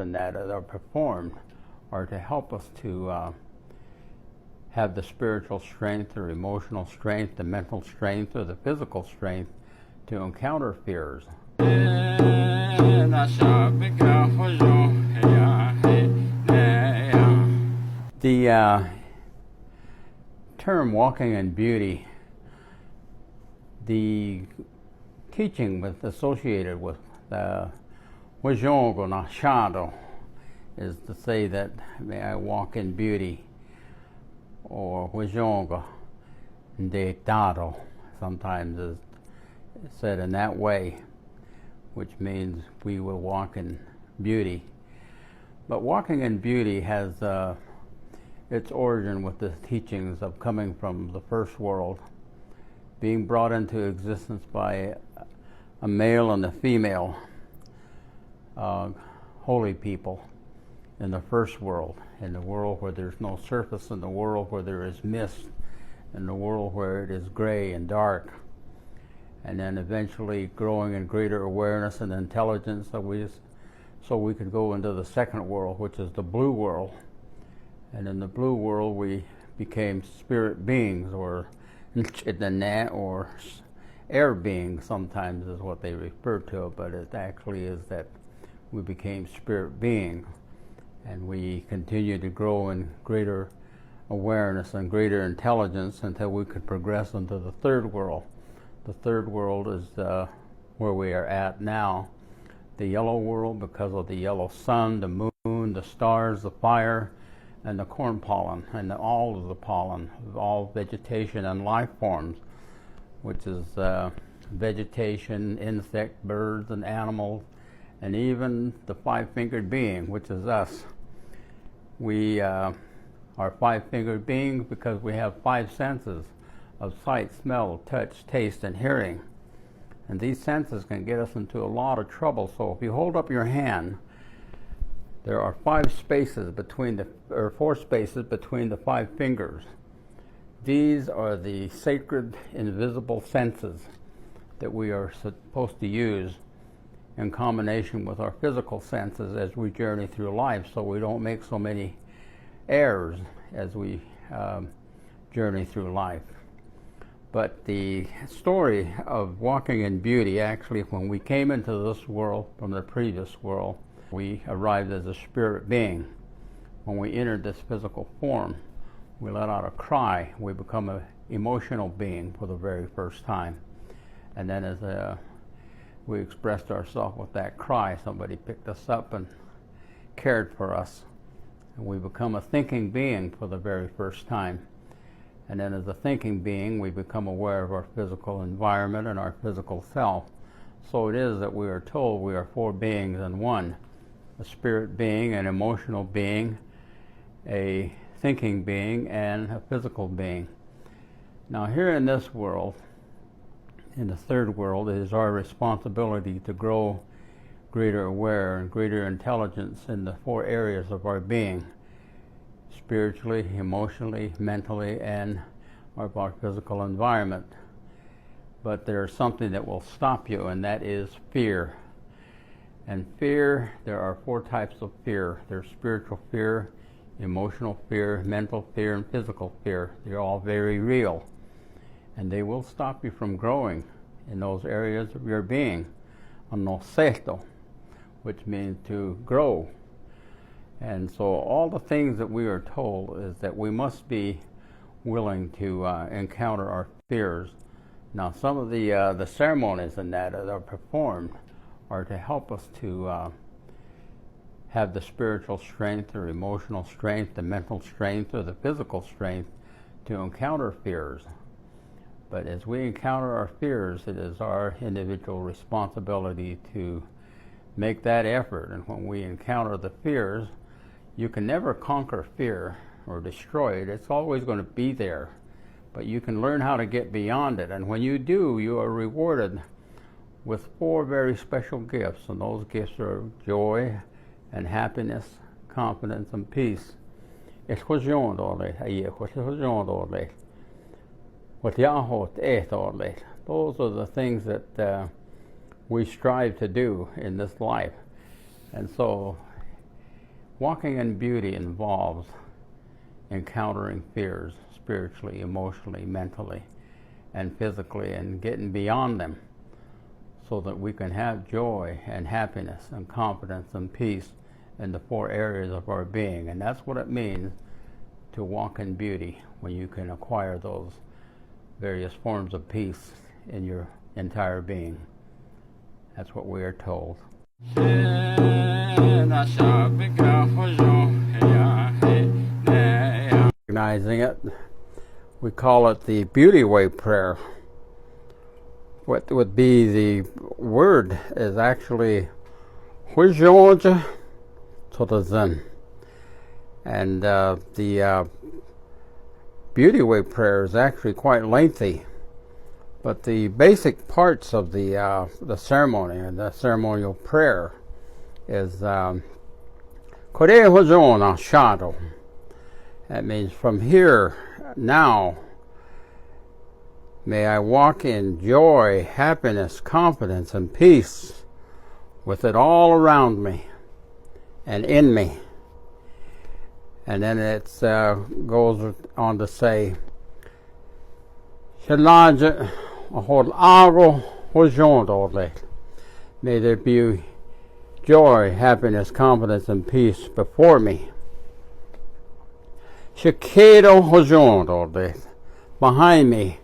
and that are performed are to help us to have the spiritual strength or emotional strength, the mental strength or the physical strength to encounter fears. The term walking in beauty, the teaching associated with the Wajongo Nashado is to say that may I walk in beauty, or Wajongo de Dado sometimes is said in that way, which means we will walk in beauty. But walking in beauty has its origin with the teachings of coming from the first world, being brought into existence by a male and a female holy people in the first world, in the world where there's no surface, in the world where there is mist, in the world where it is gray and dark, and then eventually growing in greater awareness and intelligence so we could go into the second world, which is the blue world. And in the blue world we became spirit beings, or air beings sometimes is what they refer to it, but it actually is that we became spirit beings, and we continued to grow in greater awareness and greater intelligence until we could progress into the third world. The third world is where we are at now, the yellow world, because of the yellow sun, the moon, the stars, the fire, and the corn pollen, and all of the pollen of all vegetation and life forms, which is vegetation, insect, birds, and animals, and even the five-fingered being, which is us. We are five-fingered beings because we have five senses of sight, smell, touch, taste, and hearing. And these senses can get us into a lot of trouble. So if you hold up your hand, there are four spaces between the five fingers. These are the sacred, invisible senses that we are supposed to use in combination with our physical senses as we journey through life, so we don't make so many errors as we journey through life. But the story of walking in beauty, actually, when we came into this world from the previous world, we arrived as a spirit being. When we entered this physical form, we let out a cry. We become an emotional being for the very first time. And then as we expressed ourselves with that cry, somebody picked us up and cared for us. And we become a thinking being for the very first time. And then as a thinking being, we become aware of our physical environment and our physical self. So it is that we are told we are four beings in one: a spirit being, an emotional being, a thinking being, and a physical being. Now here in this world, in the third world, it is our responsibility to grow greater aware and greater intelligence in the four areas of our being: spiritually, emotionally, mentally, and of our physical environment. But there's something that will stop you, and that is fear. And fear, there are four types of fear. There's spiritual fear, emotional fear, mental fear, and physical fear. They're all very real. And they will stop you from growing in those areas of your being, anoseto, which means to grow. And so all the things that we are told is that we must be willing to encounter our fears. Now some of the ceremonies in that are performed are to help us to have the spiritual strength or emotional strength, the mental strength or the physical strength to encounter fears. But as we encounter our fears, it is our individual responsibility to make that effort. And when we encounter the fears, you can never conquer fear or destroy it. It's always going to be there. But you can learn how to get beyond it. And when you do, you are rewarded with four very special gifts. And those gifts are joy and happiness, confidence, and peace. Those are the things that we strive to do in this life. And so Walking in beauty involves encountering fears spiritually, emotionally, mentally, and physically, and getting beyond them so that we can have joy and happiness and confidence and peace in the 4 areas of our being. And that's what it means to walk in beauty, when you can acquire those various forms of peace in your entire being. That's what we are told. Recognizing it, we call it the Beauty Way prayer. What would be the word is actually Huizhonja to the Zen. And the Beauty Way prayer is actually quite lengthy, but the basic parts of the ceremony and the ceremonial prayer is Kore Hozona Shadow. That means, from here now, may I walk in joy, happiness, confidence, and peace, with it all around me and in me. And then it goes on to say, may there be joy, happiness, confidence, and peace before me. Behind me,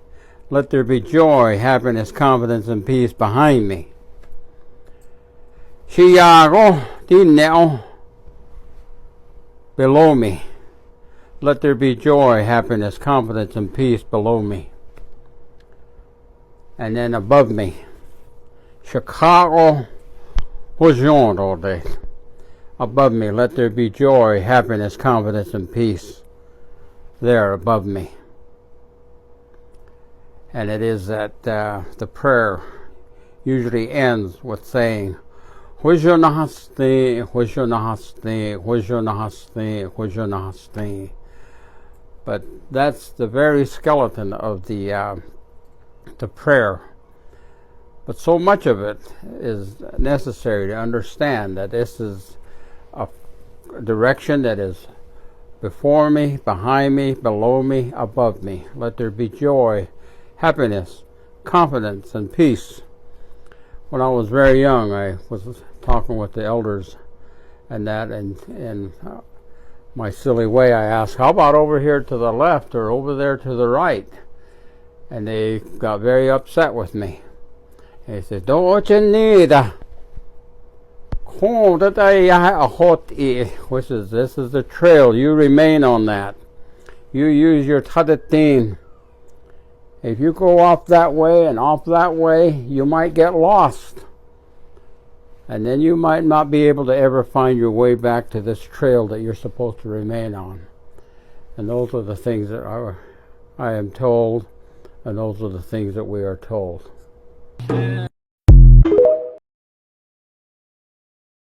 let there be joy, happiness, confidence, and peace behind me. Below me, let there be joy, happiness, confidence, and peace below me. And then above me, Chicago Hojon all day. Above me, let there be joy, happiness, confidence, and peace there above me. And it is that the prayer usually ends with saying, Huizho Nahaste, Huizho Nahaste, Huizho Nahaste, Huizho Nahaste. But that's the very skeleton of the prayer. But so much of it is necessary to understand that this is a direction that is before me, behind me, below me, above me. Let there be joy, happiness, confidence, and peace. When I was very young, I was talking with the elders and that, and in my silly way, I asked, how about over here to the left or over there to the right? And they got very upset with me. They said, don't you need which is, this is the trail, you remain on that. You use your tadatin. If you go off that way and off that way, you might get lost. And then you might not be able to ever find your way back to this trail that you're supposed to remain on. And those are the things that I am told, and those are the things that we are told.